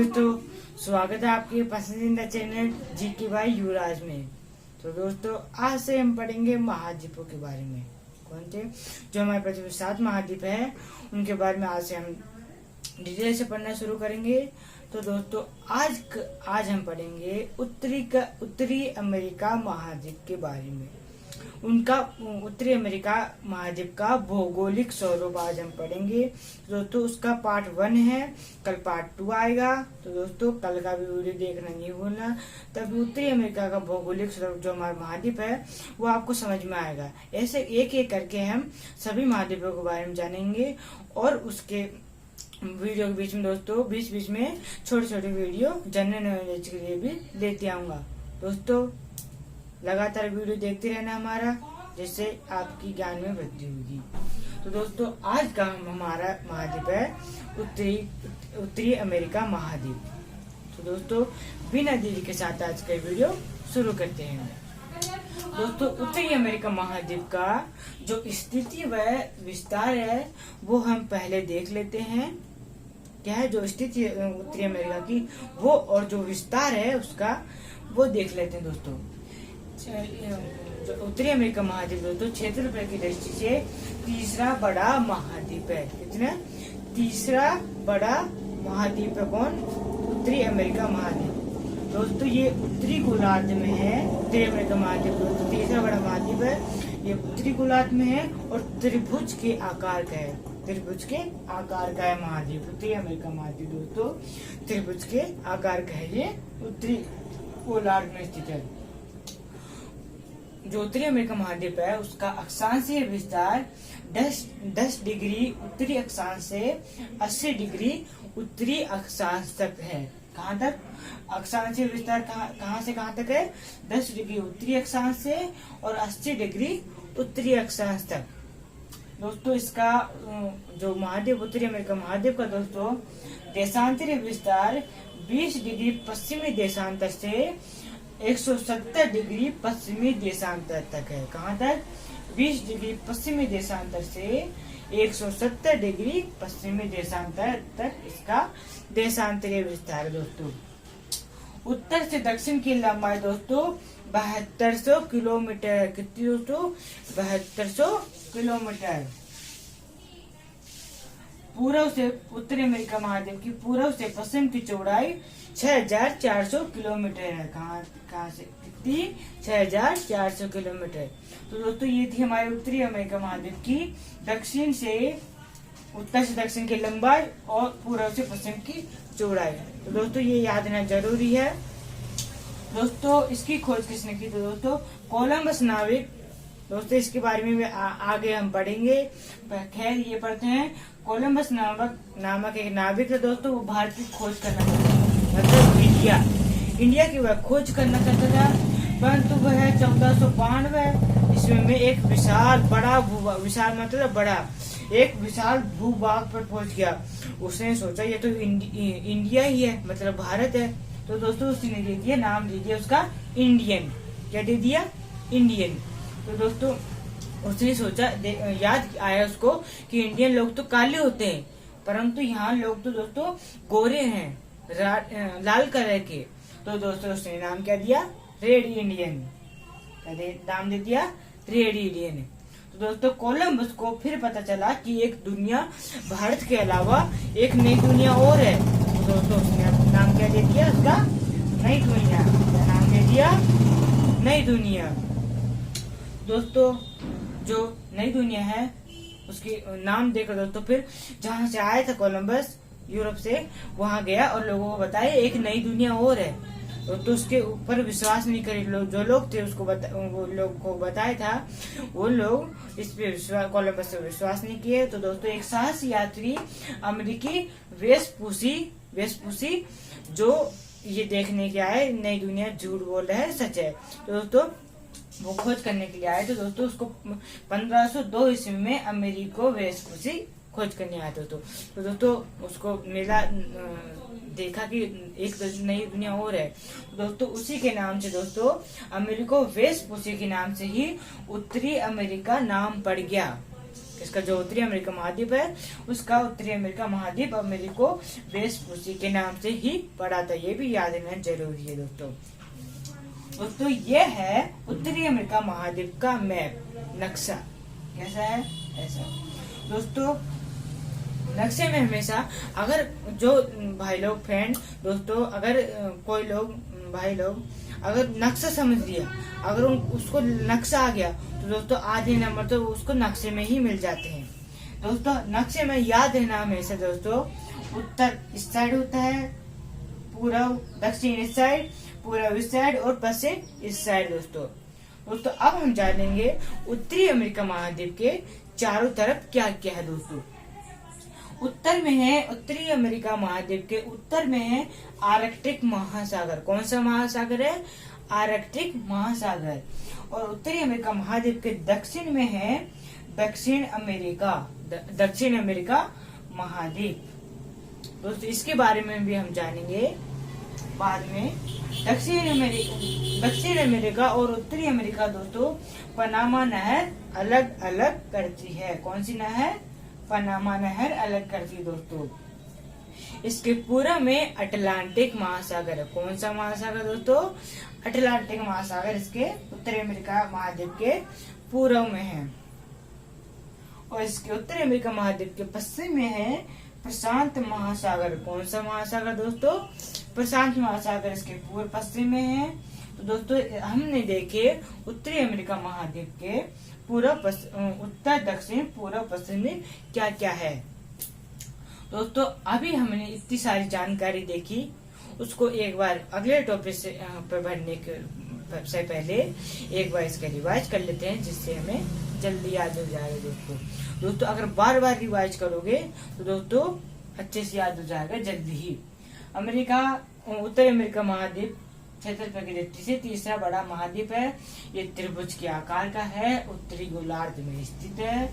दोस्तों, स्वागत है आपके पसंदीदा चैनल जीके भाई युवराज में। तो दोस्तों, आज से हम पढ़ेंगे महाद्वीपों के बारे में। कौन से जो हमारे पृथ्वी 7 महाद्वीप है उनके बारे में आज से हम डिटेल से पढ़ना शुरू करेंगे। तो दोस्तों, आज हम पढ़ेंगे उत्तरी अमेरिका महाद्वीप के बारे में। उनका उत्तरी अमेरिका महाद्वीप का भौगोलिक स्वरूप आज हम पढ़ेंगे। दोस्तों, उसका पार्ट 1 है, कल पार्ट 2 आएगा। तो दोस्तों, कल का भी वीडियो देखना नहीं भूलना, तभी उत्तरी अमेरिका का भौगोलिक स्वरूप जो हमारा महाद्वीप है वो आपको समझ में आएगा। ऐसे एक एक करके हम सभी महाद्वीपों के बारे में जानेंगे और उसके वीडियो के बीच में दोस्तों बीच में छोटे छोटे वीडियो जनरल नॉलेज के लिए भी लेते आऊंगा। दोस्तों, लगातार वीडियो देखते रहना हमारा, जिससे आपकी ज्ञान में वृद्धि होगी। तो दोस्तों, आज का हमारा महाद्वीप है उत्तरी अमेरिका महाद्वीप। तो दोस्तों, बिना देरी के साथ आज का वीडियो शुरू करते हैं। दोस्तों, उत्तरी अमेरिका महाद्वीप का जो स्थिति व विस्तार है वो हम पहले देख लेते हैं। क्या है जो स्थिति उत्तरी अमेरिका की वो, और जो विस्तार है उसका वो देख लेते हैं। दोस्तों, जो उत्तरी अमेरिका महाद्वीप दोस्तों क्षेत्रफल की दृष्टि से तीसरा बड़ा महाद्वीप है। कितना? तीसरा बड़ा महाद्वीप है। कौन? उत्तरी अमेरिका महाद्वीप। दोस्तों, ये उत्तरी गोलार्ध में है। उत्तरी अमेरिका महाद्वीप दोस्तों तीसरा बड़ा महाद्वीप है। ये उत्तरी गोलार्ध में है और त्रिभुज के आकार का है। त्रिभुज के आकार का है महाद्वीप उत्तरी अमेरिका महाद्वीप। दोस्तों, त्रिभुज के आकार का है, ये उत्तरी गोलार्ध में स्थित है। जो उत्तरी अमेरिका महाद्वीप है उसका अक्षांशीय विस्तार 10 डिग्री उत्तरी अक्षांश से 80 डिग्री उत्तरी अक्षांश तक है। कहाँ तक? अक्षांशीय विस्तार कहाँ से कहाँ तक है? 10 डिग्री उत्तरी अक्षांश से और 80 डिग्री उत्तरी अक्षांश तक। दोस्तों, इसका जो महाद्वीप उत्तरी अमेरिका महाद्वीप का दोस्तों देशांतरीय विस्तार 20 डिग्री पश्चिमी देशांतर से 170 डिग्री पश्चिमी देशांतर तक है। कहाँ तक? 20 डिग्री पश्चिमी देशांतर से 170 डिग्री पश्चिमी देशांतर तक इसका देशांतरीय विस्तार है। दोस्तों, उत्तर से दक्षिण की लंबाई दोस्तों 7200 किलोमीटर। कितनी दोस्तों? 7200 किलोमीटर। पूर्व से उत्तरी अमेरिका महाद्वीप की पूर्व से पश्चिम की चौड़ाई 6400 किलोमीटर है। कहाँ से कितनी? 6400 किलोमीटर। तो दोस्तों, ये थी हमारे उत्तरी अमेरिका महाद्वीप की दक्षिण से उत्तर से दक्षिण की लंबाई और पूर्व से पश्चिम की चौड़ाई। तो दोस्तों, ये याद रहना जरूरी है। दोस्तों, इसकी खोज किसने की? तो दोस्तों कोलंबस नाविक। दोस्तों, इसके बारे में आगे हम पढ़ेंगे। खैर, ये पढ़ते हैं। कोलंबस नामक एक नाविक है दोस्तों, वो भारत की खोज करना चाहता था, मतलब इंडिया की वह खोज करना चाहता था, परंतु वह 1492 ईस्वी में एक विशाल भूभाग पर पहुंच गया। उसने सोचा ये तो इंडिया ही है, मतलब भारत है। तो दोस्तों, उसने दे दिया नाम, दे दिया उसका इंडियन। क्या दे दिया? इंडियन। तो दोस्तों, उसने सोचा, याद आया उसको कि इंडियन लोग तो काले होते हैं, परंतु यहाँ लोग तो दोस्तों गोरे हैं, लाल कलर के। तो दोस्तों, उसने नाम क्या दिया? Red Indian. नाम दे दिया रेड इंडियन। तो दोस्तों, कोलंबस को फिर पता चला कि एक दुनिया भारत के अलावा एक नई दुनिया और है। तो दोस्तों, उसने नाम क्या दे दिया उसका? नई दुनिया। क्या नाम दे दिया? नई दुनिया। दोस्तों, जो नई दुनिया है उसकी नाम देकर दोस्तों फिर जहाँ से आया था कोलंबस यूरोप से, वहां गया और लोगों को बताया एक नई दुनिया और है। तो उसके ऊपर विश्वास नहीं करे लोग। जो लोग थे उसको वो लोग को बताया था, वो लोग इस पे कोलंबस से विश्वास नहीं किए। तो दोस्तों, एक साहसी यात्री अमेरिकी वेस्पूसी जो ये देखने के आए नई दुनिया झूठ बोल रहा है सच है। तो दोस्तों, वो खोज करने के लिए आए। तो दोस्तों, उसको 1502 ईस्वी में अमेरिको वेस्पूसी खोज करने आए थे। तो दोस्तों, उसको मिला, देखा कि एक नई दुनिया और है। दोस्तों, उसी के नाम से दोस्तों अमेरिको वेस्पूसी के नाम से ही उत्तरी अमेरिका नाम पड़ गया। इसका जो उत्तरी अमेरिका महाद्वीप है उसका उत्तरी अमेरिका महाद्वीप अमेरिको वेस्पुसी के नाम से ही पड़ा था। ये भी याद रखना जरूरी है दोस्तों ये है उत्तरी अमेरिका महाद्वीप का मैप, नक्शा। कैसा है? ऐसा। दोस्तों नक्शे में हमेशा अगर जो भाई लोग फ्रेंड दोस्तों अगर कोई लोग भाई लोग अगर नक्शा समझ लिया, अगर उसको नक्शा आ गया तो दोस्तों आधे नंबर तो उसको नक्शे में ही मिल जाते हैं। दोस्तों नक्शे में याद रहना हमेशा दोस्तों, उत्तर इस साइड होता है, पूर्व दक्षिण इस साइड, पूर्व इस साइड और पश्चिम इस साइड। दोस्तों अब हम जानेंगे उत्तरी अमेरिका महाद्वीप के चारों तरफ क्या क्या है। दोस्तों उत्तर में है, उत्तरी अमेरिका महाद्वीप के उत्तर में है आर्कटिक महासागर। कौन सा महासागर है? आर्कटिक महासागर। और उत्तरी अमेरिका महाद्वीप के दक्षिण में है दक्षिण अमेरिका महाद्वीप। दोस्तों इसके बारे में भी हम जानेंगे बाद में। दक्षिण अमेरिका और उत्तरी अमेरिका दोस्तों पनामा नहर अलग अलग करती है। कौन सी नहर? पनामा नहर अलग करती है। दोस्तों इसके पूर्व में अटलांटिक महासागर है। कौन सा महासागर दोस्तों? अटलांटिक महासागर इसके उत्तरी अमेरिका महाद्वीप के पूर्व में है। और इसके उत्तरी अमेरिका महाद्वीप के पश्चिम में है प्रशांत महासागर। कौन सा महासागर दोस्तों? प्रशांत महासागर इसके पूर्व पश्चिम में है। तो दोस्तों हमने देखे उत्तरी अमेरिका महाद्वीप के पूर्व उत्तर दक्षिण पूर्व पश्चिम में क्या क्या है। दोस्तों अभी हमने इतनी सारी जानकारी देखी, उसको एक बार अगले टॉपिक से पर बढ़ने से पहले एक बार इसका रिवाइज कर लेते हैं, जिससे हमें जल्दी याद हो जाएगा। दोस्तों अगर बार बार रिवाइज करोगे तो दोस्तों अच्छे से याद हो जाएगा जल्दी ही। उत्तरी अमेरिका महाद्वीप क्षेत्रफल की दृष्टि से तीसरा बड़ा महाद्वीप है। ये त्रिभुज के आकार का है, उत्तरी गोलार्ध में स्थित है।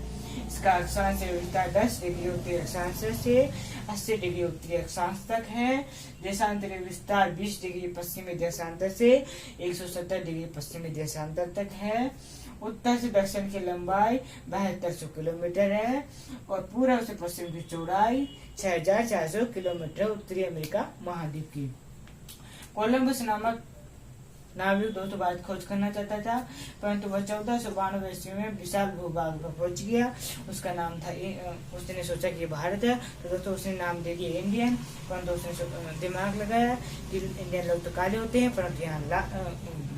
इसका अक्षांश विस्तार 10 डिग्री उत्तरी अक्षांश से 80 डिग्री उत्तरी अक्षांश तक है। देशांतरीय विस्तार 20 डिग्री पश्चिमी देशांतर से 170 डिग्री पश्चिमी देशांतर तक है। उत्तर से दक्षिण की लंबाई 7200 किलोमीटर है और पूर्व से पश्चिम की चौड़ाई 6400 किलोमीटर। उत्तरी अमेरिका महाद्वीप की कोलंबस नामक नाविक दोस्तों भारत खोज करना चाहता था, परंतु वह 1492 ईस्वी में विशाल भूभाग पर पहुंच गया। उसका नाम था, उसने सोचा कि भारत है, तो दोस्तों उसने नाम दे दिया इंडियन। परंतु उसने दिमाग लगाया कि इंडियन लोग तो काले होते हैं, परंतु यहाँ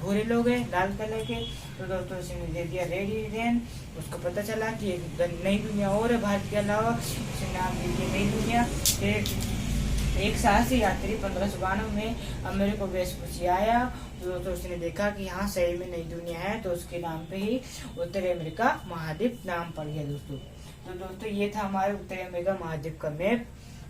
भूरे लोग हैं लाल कलर के, तो दोस्तों उसने दे दिया रेड इंडियन। उसको पता चला कि एक नई दुनिया और है भारत के अलावा, उसने नाम दे दिया नई दुनिया। एक साहसी यात्री 1592 में अमेरिका वेस्पुसी आया, तो दोस्तों उसने देखा कि यहाँ सही में नई दुनिया है, तो उसके नाम पे ही उत्तरी अमेरिका महाद्वीप नाम पड़ गया। दोस्तों ये था हमारे उत्तरी अमेरिका महाद्वीप का मैप।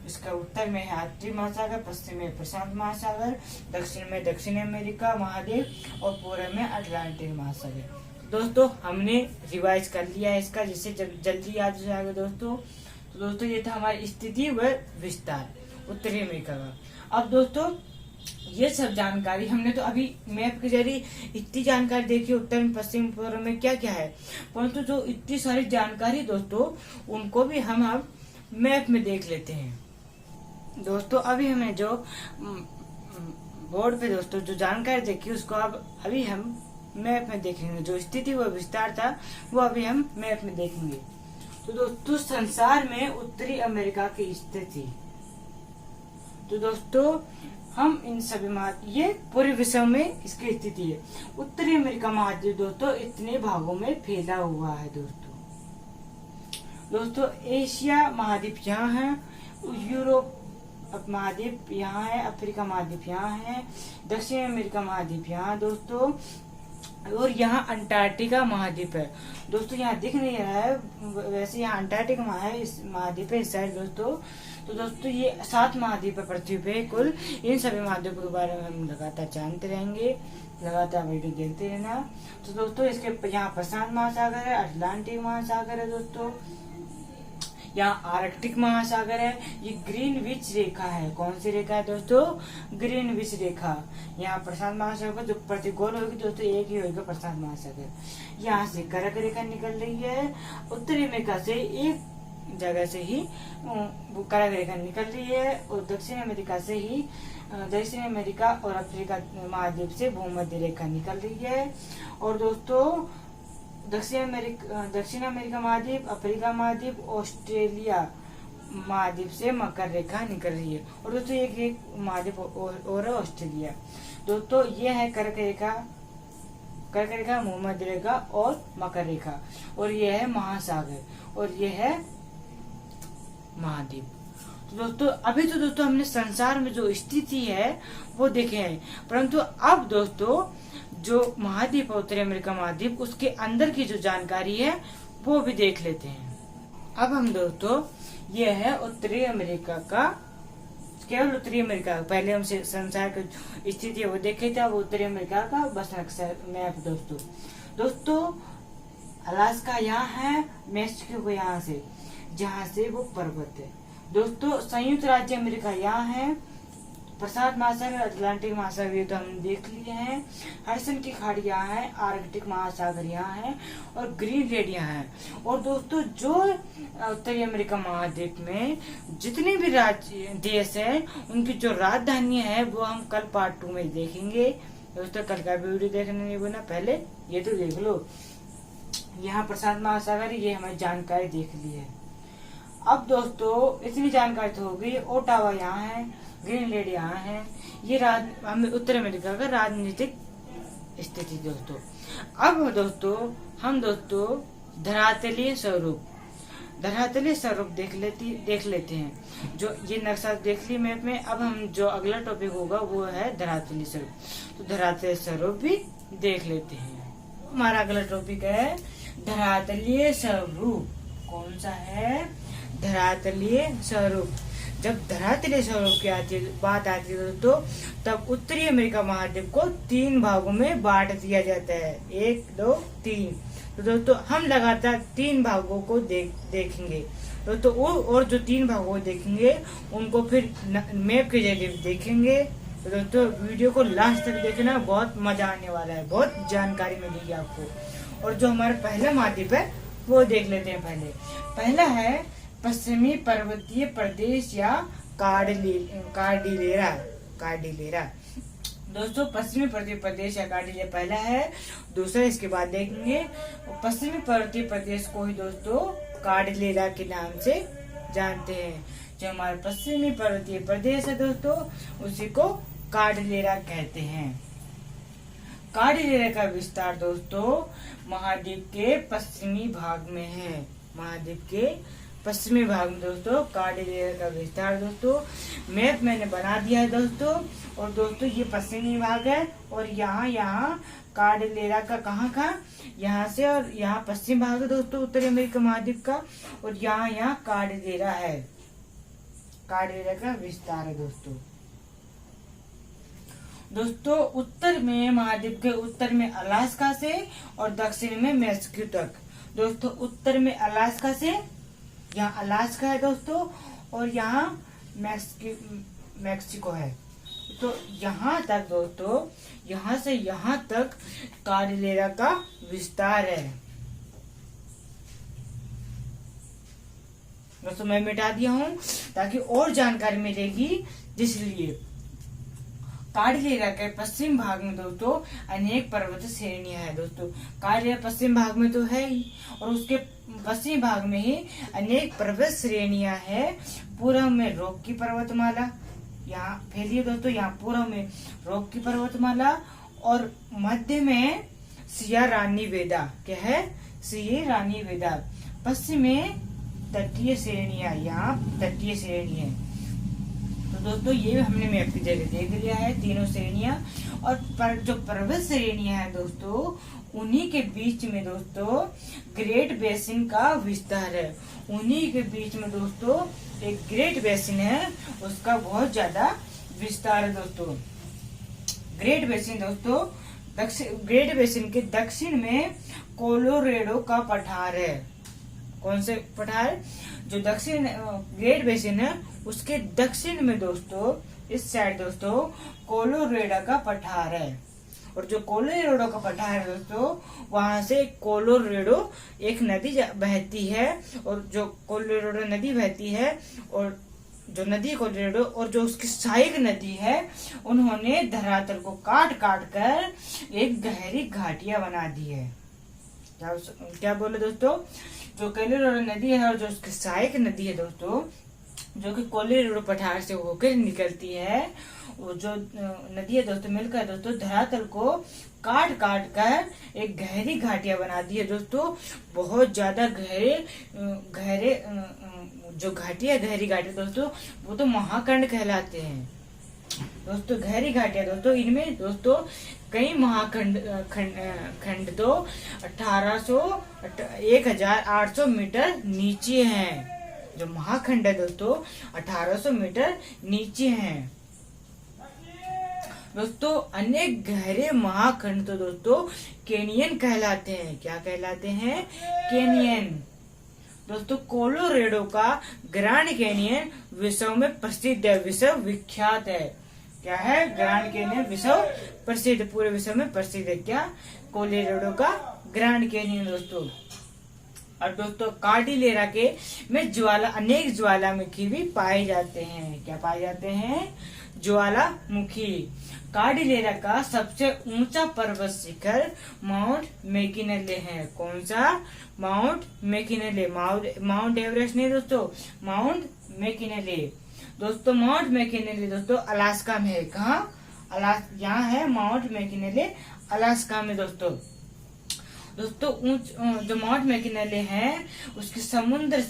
इसका उत्तर में है आर्कटिक महासागर, पश्चिम में प्रशांत महासागर, दक्षिण में दक्षिण अमेरिका महाद्वीप और पूर्व में अटलांटिक महासागर। दोस्तों हमने रिवाइज कर लिया है इसका, जिससे जल्दी याद हो जाएगा। दोस्तों ये था हमारी स्थिति व विस्तार उत्तरी अमेरिका का। अब दोस्तों ये सब जानकारी हमने तो अभी मैप के जरिए इतनी जानकारी देखी उत्तर पश्चिम पूर्व में क्या क्या है, परंतु जो इतनी सारी जानकारी दोस्तों उनको भी हम अब मैप में देख लेते हैं। दोस्तों अभी हमें जो बोर्ड पे दोस्तों जो जानकारी देखी उसको अब अभी हम मैप में देखेंगे। जो स्थिति व विस्तार था वो अभी हम मैप में देखेंगे। तो दोस्तों संसार में उत्तरी अमेरिका की स्थिति, तो दोस्तों हम इन सभी ये पूरे विश्व में इसकी स्थिति है। उत्तरी अमेरिका महाद्वीप दोस्तों इतने भागों में फैला हुआ है। दोस्तों एशिया महाद्वीप यहाँ है, यूरोप महाद्वीप यहाँ है, अफ्रीका महाद्वीप यहाँ है, दक्षिण अमेरिका महाद्वीप यहाँ दोस्तों, और यहाँ अंटार्कटिका महाद्वीप है। दोस्तों यहाँ दिख नहीं रहा है, वैसे यहाँ अंटार्कटिका महाद्वीप है इस साइड दोस्तों। तो दोस्तों ये 7 महाद्वीप है पृथ्वी पे कुल। इन सभी महाद्वीपों के बारे में हम लगातार जानते रहेंगे, लगातार वीडियो देखते रहना। तो दोस्तों इसके यहाँ प्रशांत महासागर है, अटलांटिक महासागर है दोस्तों, यहाँ आर्कटिक महासागर है। ये ग्रीनविच रेखा है। कौन सी रेखा है दोस्तों? ग्रीनविच रेखा। यहाँ प्रशांत महासागर जो प्रतिगोल होगी दोस्तों एक ही होगा प्रशांत महासागर। यहाँ से कर्क रेखा निकल रही है। उत्तरी अमेरिका से एक जगह से ही कर्क रेखा निकल रही है और दक्षिण अमेरिका से ही दक्षिण अमेरिका और अफ्रीका महाद्वीप से भूमध्य रेखा निकल रही है। और दोस्तों दक्षिण अमेरिका महाद्वीप, अफ्रीका महाद्वीप, ऑस्ट्रेलिया महाद्वीप से मकर रेखा निकल रही है। और दोस्तों एक महाद्वीप और ऑस्ट्रेलिया। दोस्तों ये है कर्क रेखा, भूमध्य रेखा और मकर रेखा। और ये है महासागर और ये है महाद्वीप। तो दोस्तों अभी तो दोस्तों हमने संसार में जो स्थिति है वो देखे हैं, परंतु अब दोस्तों जो महाद्वीप है उत्तरी अमेरिका महाद्वीप उसके अंदर की जो जानकारी है वो भी देख लेते हैं। अब हम दोस्तों ये है उत्तरी अमेरिका का, केवल उत्तरी अमेरिका, पहले हम संसार की स्थिति है वो देखे थे। अब उत्तरी अमेरिका का बस नक्शा मैप दोस्तों अलास्का यहाँ है, मेक्सिको यहाँ से, जहाँ से वो पर्वत है। दोस्तों संयुक्त राज्य अमेरिका यहाँ है। प्रशांत महासागर, अटलांटिक महासागर ये तो हम देख लिए हैं। हडसन की खाड़ी यहाँ है, आर्कटिक महासागर यहाँ है और ग्रीनलैंड यहाँ है। और दोस्तों जो उत्तरी अमेरिका महाद्वीप में जितने भी राज्य देश है उनकी जो राजधानी है वो हम कल पार्ट 2 में देखेंगे। दोस्तों कल का वीडियो देखने नहीं भूलना, पहले ये तो देख लो। यहाँ प्रशांत महासागर ये हमें जानकारी देख ली है। अब दोस्तों इतनी जानकारी तो हो गई। ओटावा यहाँ है, ग्रीनलैंड यहाँ है। ये उत्तर अमेरिका का राजनीतिक स्थिति दोस्तों। अब हम धरातलीय स्वरूप देख लेते हैं। जो ये नक्शा देख ली मैप में। अब हम जो अगला टॉपिक होगा वो है धरातलीय स्वरूप। तो धरातलीय स्वरूप भी देख लेते हैं। हमारा अगला टॉपिक है धरातलीय स्वरूप। कौन सा है? धरातलीय स्वरूप। जब धरातलीय स्वरूप की बात आती है दोस्तों तब उत्तरी अमेरिका महाद्वीप को 3 भागों में बांट दिया जाता है। 1, 2, 3। तो दोस्तों हम लगातार 3 भागों को देखेंगे दोस्तों। और जो 3 भागों को देखेंगे उनको फिर मैप के जरिए देखेंगे। तो दोस्तों वीडियो को लास्ट तक देखना, बहुत मजा आने वाला है, बहुत जानकारी मिलेगी आपको। और जो हमारा पहला महाद्वीप है वो देख लेते हैं। पहला है पश्चिमी पर्वतीय प्रदेश या कार्डिलेरा। दोस्तों पश्चिमी पर्वतीय प्रदेश या कार्डिलेरा पहला है। दूसरा इसके बाद देखेंगे पश्चिमी पर्वतीय प्रदेश को ही दोस्तों कार्डिलेरा के नाम से जानते हैं। जो हमारे पश्चिमी पर्वतीय प्रदेश है दोस्तों उसी को कार्डिलेरा कहते हैं। कार्डिलेरा का विस्तार दोस्तों महाद्वीप के पश्चिमी भाग में है। महाद्वीप के पश्चिमी भाग में दोस्तों कार्डिलेरा का विस्तार दोस्तों मैप मैंने बना दिया है दोस्तों। और दोस्तों ये पश्चिमी भाग है और यहाँ कार्डिलेरा का कहाँ यहाँ से, और यहाँ पश्चिम भाग है दोस्तों उत्तरी अमेरिका महाद्वीप का। और यहाँ कार्डिलेरा है। कार्डिलेरा का विस्तार है दोस्तों उत्तर में महाद्वीप के उत्तर में अलास्का से और दक्षिण में मेक्सिको तक। दोस्तों उत्तर में अलास्का से, यहाँ अलास्का है दोस्तों और यहाँ मेक्सिको है। तो यहाँ तक दोस्तों, यहाँ से यहाँ तक कार्डिलेरा का विस्तार है दोस्तों। मैं मिटा दिया हूँ ताकि और जानकारी मिलेगी, जिसलिए कार्डिलेरा के पश्चिम भाग में दोस्तों अनेक पर्वत श्रेणियां है दोस्तों। कार्डिलेरा पश्चिम भाग में तो है ही और उसके पश्चिमी भाग में ही अनेक पर्वत श्रेणियां है। पूर्व में रॉक की पर्वतमाला यहाँ फैली है दोस्तों। यहाँ पूर्व में रॉक की पर्वतमाला और मध्य में सियरा नेवाडा। क्या है? Sierra Nevada. पश्चिम में तटीय श्रेणियां, यहाँ तटीय श्रेणी है। तो दोस्तों ये हमने मैप की जगह देख लिया है तीनों श्रेणियां। और जो पर्वत श्रेणियां हैं दोस्तों उन्हीं के बीच में दोस्तों ग्रेट बेसिन का विस्तार है। उन्हीं के बीच में दोस्तों एक ग्रेट बेसिन है, उसका बहुत ज्यादा विस्तार है दोस्तों। ग्रेट बेसिन दोस्तों ग्रेट बेसिन के दक्षिण में कोलोरेडो का पठार है। कौन से पठार? जो दक्षिण ग्रेट बेसिन है उसके दक्षिण में दोस्तों इस साइड दोस्तों कोलोरेडो का पठार है, और जो कोलोरेडो का पठार है दोस्तों वहां से कोलोरेडो एक नदी बहती है, और जो कोलोरेडो नदी बहती है और जो नदी कोलोरेडो और जो उसकी सहायक नदी है उन्होंने धरातल को काट काट कर एक गहरी घाटियां बना दी है। क्या बोले दोस्तों, जो कोलोरेडो नदी है और जो उसकी सहायक नदी है दोस्तों जो कि कोलोरेडो पठार से होकर निकलती है, वो जो नदी है दोस्तों मिलकर दोस्तों धरातल को काट काट कर एक गहरी घाटियां बना दी है दोस्तों। बहुत ज्यादा गहरे जो घाटियां गहरी घाटियां दोस्तों वो तो महाखंड कहलाते हैं दोस्तों। गहरी घाटियां दोस्तों इनमें दोस्तों कई महाखंड खंड तो 1800 मीटर नीचे हैं। जो महाखंड है दोस्तों 1800 मीटर नीचे हैं दोस्तों। अनेक गहरे महाखंड तो दोस्तों कैनियन कहलाते हैं। क्या कहलाते हैं? कैनियन। दोस्तों कोलोरेडो का ग्रैंड कैनियन विश्व में प्रसिद्ध है, विश्व विख्यात है। क्या है? ग्रैंड कैनियन विश्व प्रसिद्ध, पूरे विश्व में प्रसिद्ध है। क्या? कोलोरेडो का ग्रैंड कैनियन दोस्तों। और दोस्तों कार्डिलेरा के में अनेक ज्वालामुखी भी पाए जाते हैं। क्या पाए जाते हैं? ज्वालामुखी। कार्डिलेरा का सबसे ऊंचा पर्वत शिखर माउंट मैकिनले है। कौन सा? Mount McKinley. माउंट एवरेस्ट नहीं दोस्तों, माउंट मैकिनले। दोस्तों माउंट मैकिनले दोस्तों अलास्का में है। कहाँ? यहाँ है माउंट मैकिनले अलास्का में दोस्तों। जो माउंट मैकिनले है उसकी समुद्र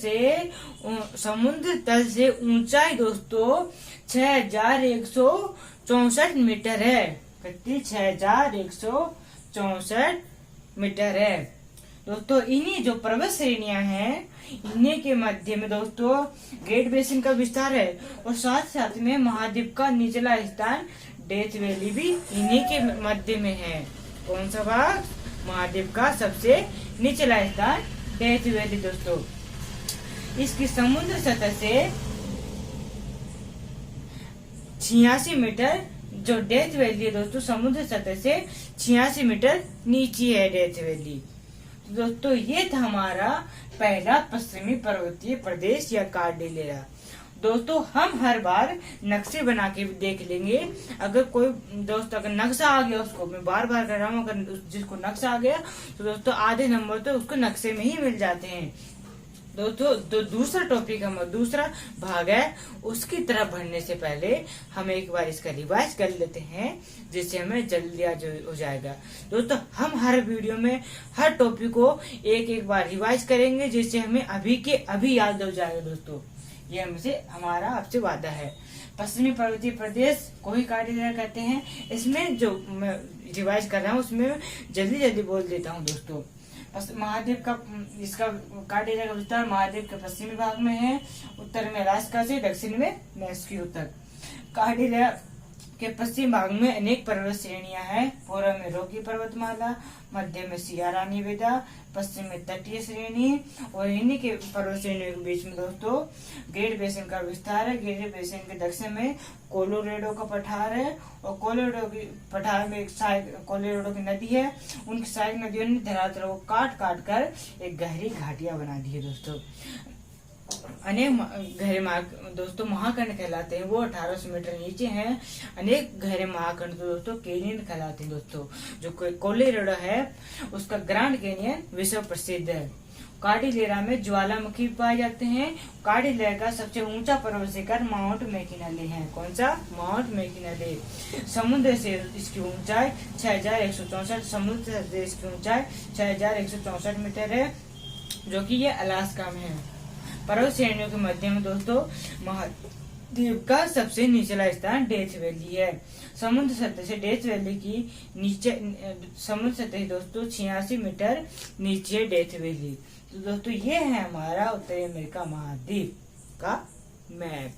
तल से ऊंचाई दोस्तों 6164 मीटर है। कितनी? 6164 मीटर है दोस्तों। इन्हीं जो पर्वत श्रेणियां हैं इन्हीं के मध्य में दोस्तों ग्रेट बेसिन का विस्तार है, और साथ साथ में महाद्वीप का निचला स्थान डेथ वैली भी इन्हीं के मध्य में है। कौन सा भाग? महाद्वीप का सबसे निचला स्थान डेथ वैली दोस्तों। इसकी समुद्र सतह से 86 मीटर जो डेथ वैली है दोस्तों समुद्र सतह से 86 मीटर नीचे है डेथ वैली। तो दोस्तों ये था हमारा पहला पश्चिमी पर्वतीय प्रदेश या कार्डिलेरा। दोस्तों हम हर बार नक्शे बना के भी देख लेंगे। अगर कोई दोस्त अगर नक्शा आ गया उसको मैं बार बार कर रहा हूँ, अगर जिसको नक्शा आ गया तो दोस्तों आधे नंबर तो उसको नक्शे में ही मिल जाते हैं दोस्तों। दूसरा टॉपिक हम दूसरा भाग है, उसकी तरफ बढ़ने से पहले हम एक बार इसका रिवाइज कर लेते हैं जिससे हमें जल्दी याद हो जाएगा। दोस्तों हम हर वीडियो में हर टॉपिक को एक एक बार रिवाइज करेंगे जिससे हमें अभी के अभी याद हो जाएगा दोस्तों। ये हमसे हमारा आपसे वादा है। पश्चिमी पर्वतीय प्रदेश को ही कार्डिलेरा कहते हैं। इसमें जो मैं रिवाइज कर रहा हूँ उसमें जल्दी जल्दी बोल देता हूँ दोस्तों। महाद्वीप का इसका कार्डिलेरा का विस्तार महाद्वीप के पश्चिमी भाग में है, उत्तर में अलास्का से, दक्षिण में मैस्की उत्तर। कार्डिलेरा के पश्चिम भाग में अनेक पर्वत श्रेणियां हैं। पूर्व में रॉकी पर्वतमाला, मध्य में सियारा निवेदा, पश्चिम में तटीय श्रेणी, और इन्हीं के पर्वत श्रेणियों के बीच में दोस्तों ग्रेट बेसिन का विस्तार है। ग्रेट बेसिन के दक्षिण में कोलोरेडो का पठार है, और कोलोरेडो की पठार में एक कोलोरेडो की नदी है। उनकी सहायक नदियों ने धरातल को काट काट कर एक गहरी घाटियां बना दी है दोस्तों। अनेक गहरे दोस्तों महाखंड कहलाते हैं, वो 1800 मीटर नीचे हैं। अनेक गहरे महाखंड तो दोस्तों कैनियन कहलाते हैं दोस्तों। जो कोलोरेडो है उसका ग्रैंड कैनियन विश्व प्रसिद्ध है। कार्डिलेरा में ज्वालामुखी पाए जाते हैं। कार्डिलेरा का सबसे ऊंचा पर्वत शिखर माउंट मैकिनले है। कौन सा? Mount McKinley. समुद्र से इसकी ऊंचाई 6164, समुद्र से इसकी ऊंचाई 6164 मीटर है, जो कि ये अलास्का में है। पर्वत श्रेणियों के मध्य में दोस्तों महाद्वीप का सबसे निचला स्थान डेथ वैली है। समुद्र सतह से डेथ वैली की नीचे समुद्र सतह दोस्तों 86 मीटर नीचे डेथ वैली। तो दोस्तों ये है हमारा उत्तरी अमेरिका महाद्वीप का मैप।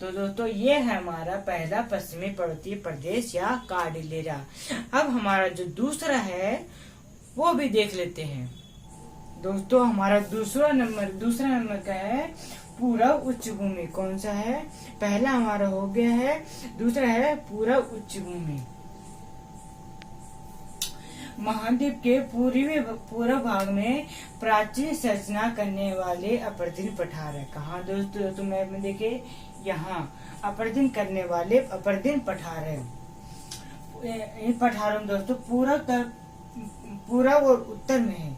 तो दोस्तों ये है हमारा पहला पश्चिमी पर्वतीय प्रदेश या कार्डिलेरा। अब हमारा जो दूसरा है वो भी देख लेते हैं। दोस्तों हमारा दूसरा नंबर का है पूरब उच्च भूमि। कौन सा है? पहला हमारा हो गया है, दूसरा है पूरब उच्च भूमि। महाद्वीप के पूर्व भाग में प्राचीन संरचना करने वाले अपर्दिन पठार है। कहाँ दोस्तों मैप में देखे, यहाँ अपर्दिन करने वाले अपर्दिन पठार है। इन पठारों में दोस्तों पूरब और उत्तर में है,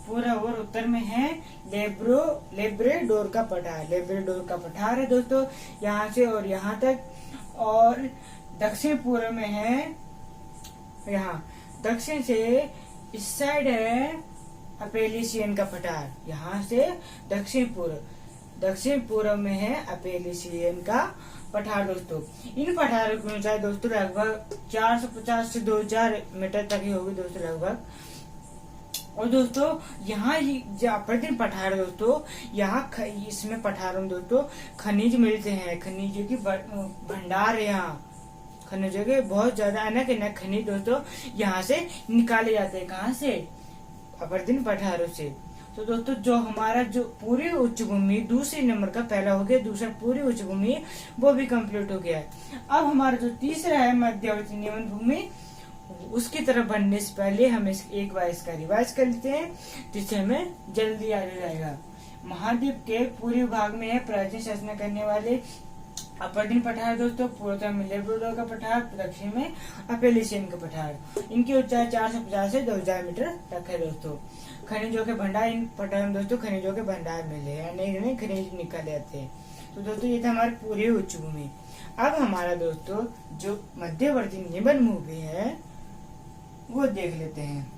पूरब और उत्तर में है लेब्रेडोर का पठार है दोस्तों, यहाँ से और यहाँ तक। और दक्षिण पूर्व में है, यहाँ दक्षिण से इस साइड है अपेलिसियन का पठार, यहाँ से दक्षिण पूर्व में है अपेलिसियन का पठार दोस्तों। इन पठारों की ऊंचाई दोस्तों लगभग 450 से 2000 मीटर तक ही होगी दोस्तों लगभग। और दोस्तों यहाँ जो अपर्दिन पठार दोस्तों, यहाँ इसमें पठारों में दोस्तों खनिज मिलते हैं, खनिजों की भंडार है। यहाँ खनिजों के बहुत ज्यादा अनेक खनिज दोस्तों यहाँ से निकाले जाते हैं। कहाँ से? अपर्दिन पठारों से। तो दोस्तों जो हमारा जो पूरी उच्च भूमि दूसरे नंबर का पहला हो गया, दूसरा पूरी उच्च भूमि वो भी कंप्लीट हो गया है। अब हमारा जो तीसरा है मध्यवर्ती निम्न भूमि, उसकी तरफ बढ़ने से पहले हम एक बार इसका रिवाइज कर लेते हैं, जिससे हमें जल्दी याद हो जाएगा। महाद्वीप के पूर्वी भाग में है प्राचीन शासना करने वाले अपर्दिन पठार दोस्तों, पूर्व में लेब्राडोर का पठार, दक्षिण में अपेलिसियन का पठार। इनकी ऊंचाई 450 से 2000 मीटर तक है दोस्तों। खनिजों के भंडार इन पठार में दोस्तों खनिजों के भंडार मिले हैं, नए खनिज निकाले जाते हैं। तो दोस्तों ये था हमारी पूरी उच्च भूमि। अब हमारा दोस्तों जो मध्यवर्ती निम्न भूमि है वो देख लेते हैं।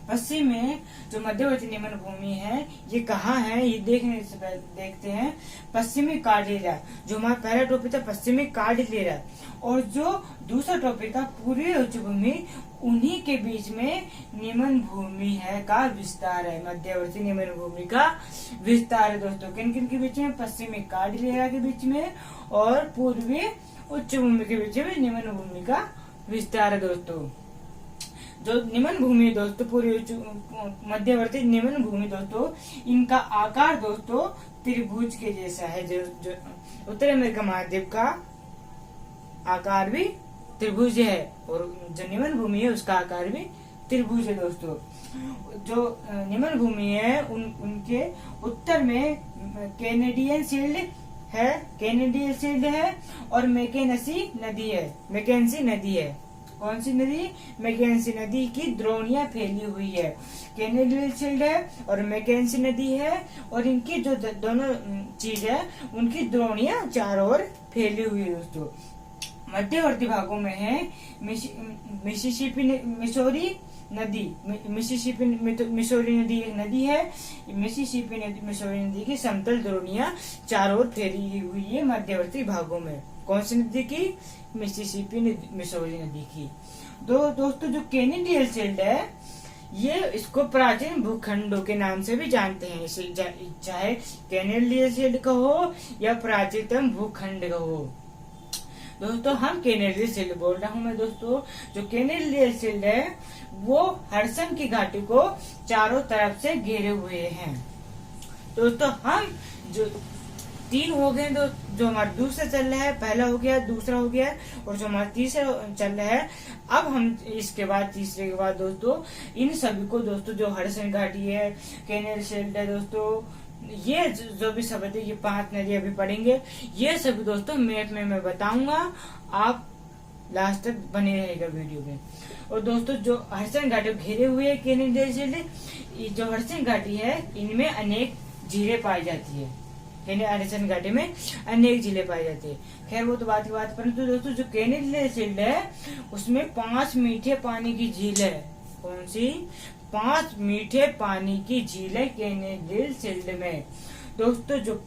पश्चिम में जो मध्यवर्ती निम्न भूमि है ये कहाँ है, ये देखने से पहले देखते हैं। पश्चिमी कार्डिलेरा, जो हमारा पहला टॉपिक था पश्चिमी कार्डिलेरा, और जो दूसरा टॉपिक था पूर्वी उच्च भूमि, उन्हीं के बीच में निम्न भूमि है का विस्तार है। मध्यवर्ती निम्न भूमि का विस्तार है दोस्तों किन किन के बीच में? पश्चिमी कार्डिलेरा के बीच में और पूर्वी उच्च भूमि के बीच में निम्न भूमि का विस्तार है दोस्तों। जो निम्न भूमि दोस्तों पूरी मध्यवर्ती निम्न भूमि दोस्तों, इनका आकार दोस्तों त्रिभुज के जैसा है। जो उत्तर अमेरिका महाद्वीप का आकार भी त्रिभुज है, और जो निम्न भूमि है उसका आकार भी त्रिभुज है दोस्तों। जो निम्न भूमि है उनके उत्तर में कैनेडियन शील्ड है और मैकेंसी नदी है। कौन सी नदी? मैकेंसी नदी की द्रोणियां फैली हुई है। कैनेडियन शील्ड है और मैकेंसी नदी है, और इनकी जो दोनों चीज है उनकी द्रोणियां चारों ओर फैली हुई है दोस्तों। मध्यवर्ती भागों में है मिसिसिपी मिसौरी नदी एक नदी है। मिसौरी नदी की समतल द्रोणियां चारों ओर फैली हुई है मध्यवर्ती भागों में। कौन सी नदी की? मिसौरी नदी की। दोस्तों जो कैनेडियन शील्ड है ये इसको प्राचीन भूखंडों के नाम से भी जानते हैं, चाहे कैनेडियन शील्ड का हो या प्राचीनतम भूखंड का हो। दोस्तों हम कैनेडियन शील्ड बोल रहा हूँ मैं दोस्तों। जो कैनेडियन शील्ड है वो हडसन की घाटी को चारों तरफ से घेरे हुए हैं दोस्तों। हम जो 3 हो गए जो हमारा दूसरा चल रहा है, पहला हो गया, दूसरा हो गया, और जो हमारा तीसरा चल रहा है, अब हम इसके बाद तीसरे के बाद दोस्तों इन सभी को दोस्तों जो हडसन घाटी है, कैनेडियन शील्ड है दोस्तों, ये जो भी शब्द है, ये 5 नदी अभी पढ़ेंगे, ये सभी दोस्तों मैप में मैं बताऊंगा, आप लास्ट तक बने रहेगा वीडियो में। और दोस्तों जो हडसन घाटी घेरे हुए कैनेडियन शील्ड, जो हडसन घाटी है इनमें अनेक झीलें पाई जाती है। हडसन घाटी में अनेक झीलें पाई जाती है। खैर वो तो बात की बात, परंतु दोस्तों जो कैनेडियन शील्ड है उसमें 5 मीठे पानी की झील है। कौन सी? 5 मीठे पानी की झील है कैनेडियन शील्ड में दोस्तों। जो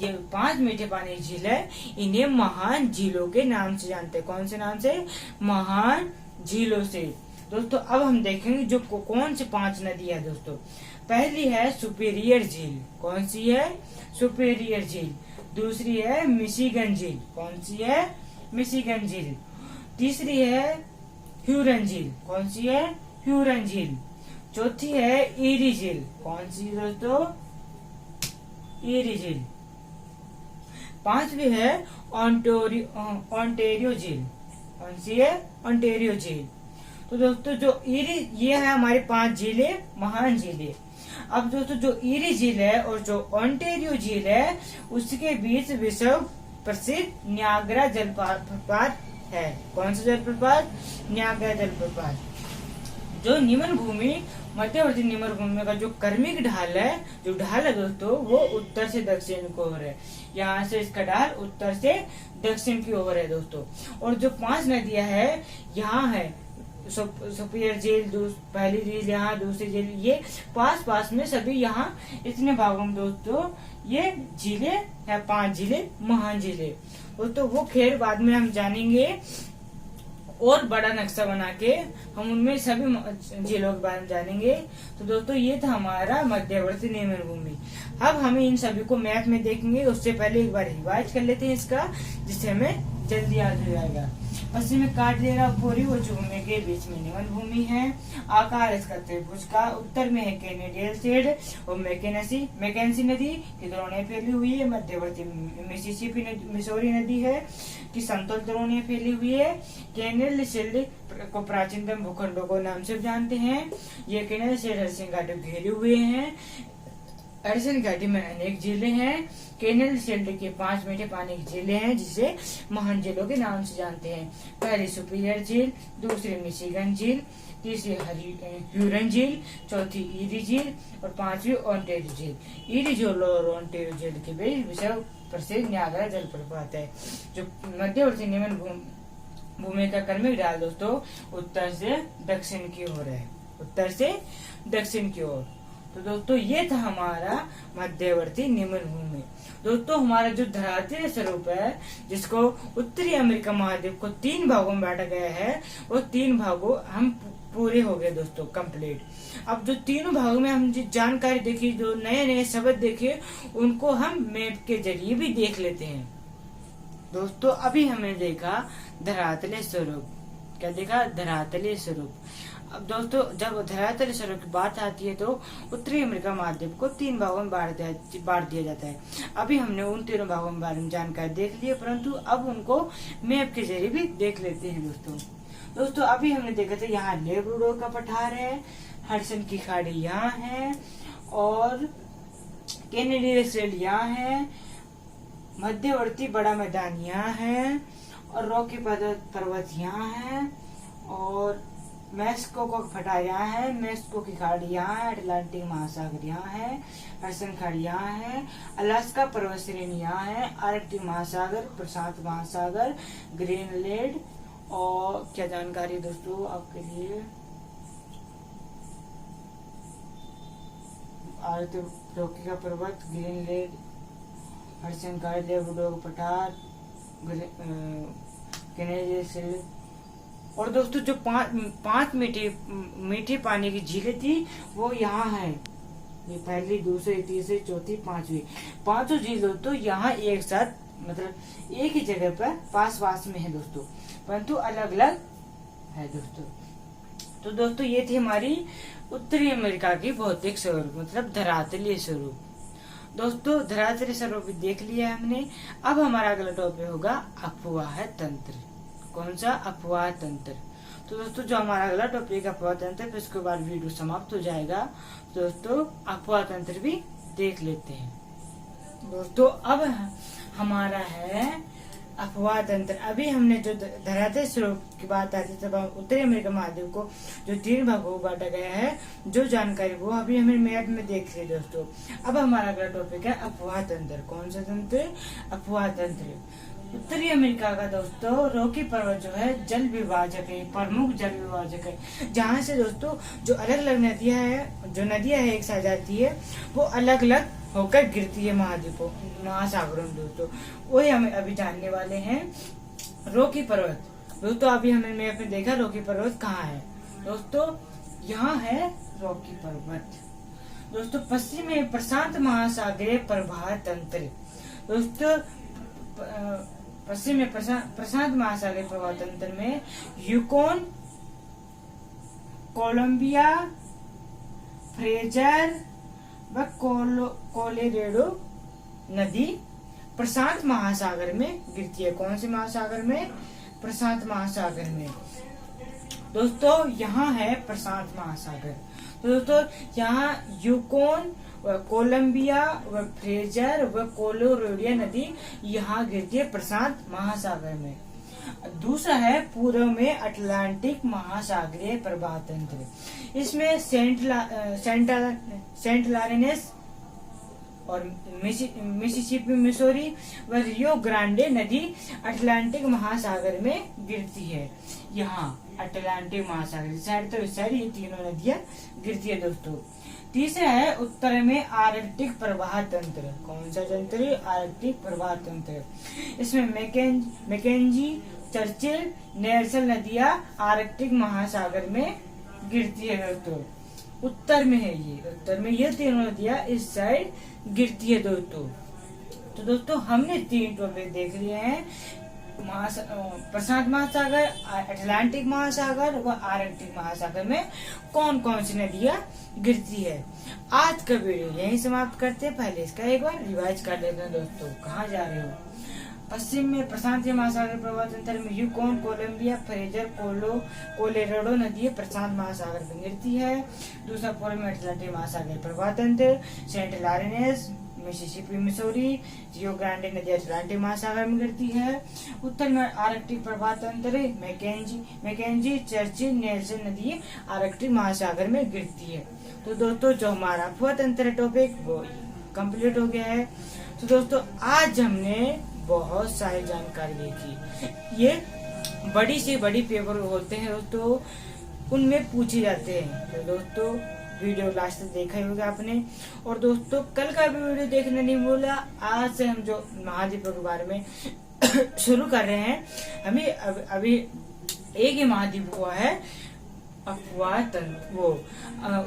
ये 5 मीठे पानी की झील है, इन्हें महान झीलों के नाम से जानते हैं। कौन से नाम से? महान झीलों से दोस्तों। अब हम देखेंगे जो कौन से 5 नदी है दोस्तों। पहली है सुपीरियर झील। कौन सी है? सुपीरियर झील। दूसरी है मिशिगन झील। कौन सी है? मिशिगन झील। तीसरी है ह्यूरन झील। कौन सी है? ह्यूरन झील। चौथी है ईरी झील। कौन सी दोस्तों? ईरी झील। पांचवी है ऑन्टेरियो झील। कौन सी है? ऑन्टेरियो झील। तो दोस्तों जो ईरी, ये है हमारी 5 झीलें, महान झीलें। अब दोस्तों जो ईरी झील है और जो ऑन्टेरियो झील है, उसके बीच विश्व प्रसिद्ध नियाग्रा जलप्रपात है। कौन सा जलप्रपात? नियाग्रा जलप्रपात। जो निम्न भूमि, मध्यवर्ती निम्न भूमि का जो क्रमिक ढाल है, जो ढाल है दोस्तों, वो उत्तर से दक्षिण की ओर है। यहाँ से इसका ढाल उत्तर से दक्षिण की ओर है दोस्तों। और जो 5 नदियां है, यहाँ है सुपियर झील, पहली झील यहाँ, दूसरी झील, ये पास में सभी यहाँ इतने भागों में दोस्तों ये झीलें है, 5 झीलें, महान झीलें दोस्तों। वो खेल बाद में हम जानेंगे और बड़ा नक्शा बना के हम उनमें सभी झीलों के बारे में जानेंगे। तो दोस्तों ये था हमारा मध्यवर्ती निम्न भूमि। अब हमें इन सभी को मैप में देखेंगे, उससे पहले एक बार रिवाइज कर लेते हैं इसका, जिससे हमें जल्दी याद हो जाएगा। पश्चिम में काटलेरा पूरी व भूमि के बीच में निम्न भूमि है। आकार इसका त्रिभुज का। उत्तर में है कैनेडियल शेड और मैकेंसी नदी की द्रोणियां फैली हुई है। मध्यवर्ती मिसिसिपी मिसौरी नदी है कि समतल द्रोणियां फैली हुई है। कैनेडियल शेड को प्राचीनतम भूखंडों को नाम से जानते हैं। ये कैनेडियल शेड हरसिंह घाटी घेरे हुए हैं। हरसिंह घाटी में अनेक झीलें हैं। कैनेडियल शेल्ड के 5 मीठे पानी की झीलें हैं, जिसे महान झीलों के नाम से जानते हैं। पहली सुपीरियर झील, दूसरी मिशिगन झील, तीसरी ह्यूरन झील, चौथी ईरी झील और 5वीं ऑन्टेरियो झील। ईरी झील और ऑन्टेरियो झील के बीच विश्व प्रसिद्ध नियाग्रा जलप्रपात है। जो मध्यवर्ती निम्न भूमि का क्रमिक ढाल दोस्तों उत्तर से दक्षिण की ओर है। उत्तर से दक्षिण की ओर। तो दोस्तों ये था हमारा मध्यवर्ती निम्न भूमि। दोस्तों हमारा जो धरातलीय स्वरूप है, जिसको उत्तरी अमेरिका महाद्वीप को 3 भागों में बांटा गया है, वो 3 भागों हम पूरे हो गए दोस्तों, कंप्लीट। अब जो तीनों भागों में हम जानकारी देखी, जो नए नए शब्द देखे, उनको हम मैप के जरिए भी देख लेते हैं दोस्तों। अभी हमने देखा धरातलीय स्वरूप। क्या देखा? धरातलीय स्वरूप। अब दोस्तों जब धरातलीय स्वरूप की बात आती है, तो उत्तरी अमेरिका महाद्वीप को 3 भागों में बांट दिया जाता है। अभी हमने उन 3 भागों के बारे में जानकारी देख ली है, परंतु अब उनको मैप के जरिए भी देख लेते हैं दोस्तों। अभी हमने देखा था यहाँ लेब्राडोर का पठार है, हडसन की खाड़ी यहाँ है और कैनेडियन शेल्ड यहाँ है, मध्यवर्ती बड़ा मैदान यहाँ है और रॉकी पर्वत यहाँ है और मैक्सिको का पठार यहाँ है, मैक्सिको की खाड़ी यहाँ है, अटलांटिक महासागर यहाँ है, हडसन खाड़ी यहाँ है, अलास्का पर्वत श्रेणी यहाँ है, आर्कटिक महासागर, प्रशांत महासागर, ग्रीनलैंड। और क्या जानकारी दोस्तों आपके लिए? रॉकी का पर्वत, ग्रीनलैंड, हडसन खाड़ी, लेब्राडोर का पठार, कैनेडियन शेल्ड। और दोस्तों जो 5 मीठे पानी की झीलें थी, वो यहाँ है। ये पहली, दूसरी, तीसरी, चौथी, 5वीं, 5 झील दोस्तों यहाँ एक साथ, मतलब एक ही जगह पर पास में है दोस्तों, परंतु अलग अलग है दोस्तों। तो दोस्तों ये थी हमारी उत्तरी अमेरिका की भौतिक स्वरूप, मतलब धरातलीय स्वरूप। दोस्तों धरातलीय स्वरूप देख लिया हमने। अब हमारा अगला टॉपिक होगा अफवाह तंत्र। कौन सा? अफवाह तंत्र। तो दोस्तों जो हमारा अगला टॉपिक अफवाह तंत्र, फिर उसके बाद वीडियो समाप्त हो जाएगा। दोस्तों अफवाह तंत्र भी देख लेते हैं। दोस्तों अब हमारा है अफवाह तंत्र। अभी हमने जो धरातलीय स्वरूप की बात आती है, तब उत्तरी अमेरिका महाद्वीप को जो 3 भागों में बांटा गया है, जो जानकारी वो अभी हमें मैप में देख रहे दोस्तों। अब हमारा अगला टॉपिक है अफवाह तंत्र। कौन सा तंत्र? अफवाह तंत्र। उत्तरी अमेरिका का दोस्तों रॉकी पर्वत जो है जल विभाजक है, प्रमुख जल विभाजक है, जहाँ से दोस्तों जो अलग अलग नदियां है, जो नदियां है एक साथ जाती है, वो अलग अलग होकर गिरती है महाद्वीपों, महासागरों में दोस्तों। वही हमें अभी जानने वाले हैं। रॉकी पर्वत दोस्तों, अभी हमने मैप में देखा रॉकी पर्वत कहाँ है दोस्तों? यहाँ है रॉकी पर्वत दोस्तों। पश्चिम में प्रशांत महासागरीय प्रवाह तंत्र दोस्तों। पश्चिम में प्रशांत महासागरीय प्रवाह तंत्र में यूकोन, कोलंबिया फ्रेजर व कोलोराडो नदी प्रशांत महासागर में गिरती है। कौन से महासागर में? प्रशांत महासागर में। दोस्तों यहाँ है प्रशांत महासागर। तो दोस्तों यहाँ यूकोन व कोलंबिया व फ्रेजर व कोलोराडो नदी यहाँ गिरती है प्रशांत महासागर में। दूसरा है पूर्व में अटलांटिक महासागरीय प्रवाह तंत्र। इसमें सेंट लॉरेंस और मिसिसिपी, मिसौरी व रियो ग्रांडे नदी अटलांटिक महासागर में गिरती है। यहाँ अटलांटिक महासागर साइड तो इस साइड ये तीनों नदियां गिरती है दोस्तों। तीसरा है उत्तर में आर्कटिक प्रवाह तंत्र। कौन सा तंत्र? आर्कटिक प्रवाह तंत्र। इसमें मैकेंजी, चर्चिल, नेल्सन नदियां आर्कटिक महासागर में गिरती है दोस्तों। उत्तर में है ये, उत्तर में ये तीनों नदियां इस साइड गिरती है दोस्तों। तो दोस्तों हमने 3 टॉपिक देख लिए हैं, प्रशांत महासागर, अटलांटिक महासागर व आर्कटिक महासागर में कौन कौन सी नदियां गिरती है। आज का वीडियो यहीं समाप्त करते हैं। पहले इसका एक बार रिवाइज कर लेते हैं दोस्तों। कहाँ जा रहे हो? पश्चिम में प्रशांत महासागर प्रवाह तंत्र में यूकोन, कोलंबिया, फ्रेजर, कोलोराडो नदी प्रशांत महासागर में गिरती है। दूसरा पूर्व में अटलांटिक महासागर प्रवाह तंत्र, Saint Lawrence, Mississippi, Missouri, Rio Grande नदी अटलांटिक महासागर में गिरती है। उत्तर में आर्कटिक प्रवाह तंत्र मैकेंजी, चर्चिल, नेल्सन नदी आर्कटिक महासागर में गिरती है। तो दोस्तों जो हमारा भूतंत्र टॉपिक वो कंप्लीट हो गया है। तो दोस्तों आज हमने बहुत सारी जानकारी देखी। ये बड़ी से बड़ी पेपर होते हैं दोस्तों, उनमें पूछे जाते हैं। तो दोस्तों वीडियो लास्ट तक देखा ही होगा आपने। और दोस्तों कल का भी वीडियो देखने नहीं भूला। आज से हम जो महाद्वीपों के बारे में शुरू कर रहे हैं, हमें अभी एक ही महाद्वीप हुआ है अफवाह तंत्र, वो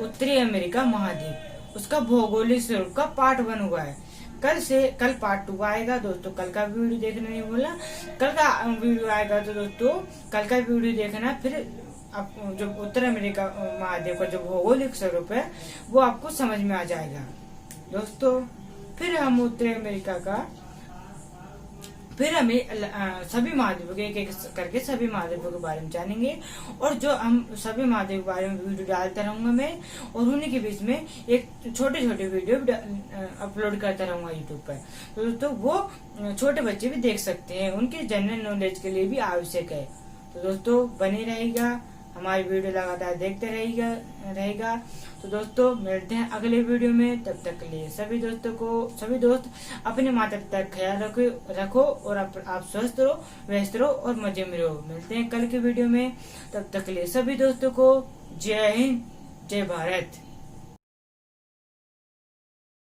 उत्तरी अमेरिका महाद्वीप, उसका भौगोलिक स्वरूप का पार्ट 1 हुआ है। कल पार्ट 2 आएगा दोस्तों। कल का वीडियो देखना नहीं भूलना। कल का वीडियो आएगा तो दोस्तों कल का वीडियो देखना। फिर जो उत्तर अमेरिका महाद्वीप का जो भौगोलिक स्वरूप है वो आपको समझ में आ जाएगा दोस्तों। फिर हम उत्तरी अमेरिका का, फिर हमें सभी महाद्वीपों के एक करके सभी महाद्वीपों के बारे में जानेंगे। और जो हम सभी महाद्वीपों के बारे में वीडियो डालता रहूंगा मैं, और उन्हीं के बीच में एक छोटे छोटे वीडियो अपलोड करता रहूंगा यूट्यूब पर। तो दोस्तों वो छोटे बच्चे भी देख सकते हैं, उनके जनरल नॉलेज के लिए भी आवश्यक है। तो दोस्तों बने रहेगा, हमारी वीडियो लगातार देखते रहेगा। तो दोस्तों मिलते हैं अगले वीडियो में। तब तक के लिए सभी दोस्त अपने माता पिता का ख्याल रखो और आप स्वस्थ रहो, व्यस्त रहो और मजे में रहो। मिलते हैं कल के वीडियो में। तब तक के लिए सभी दोस्तों को जय हिंद, जय भारत।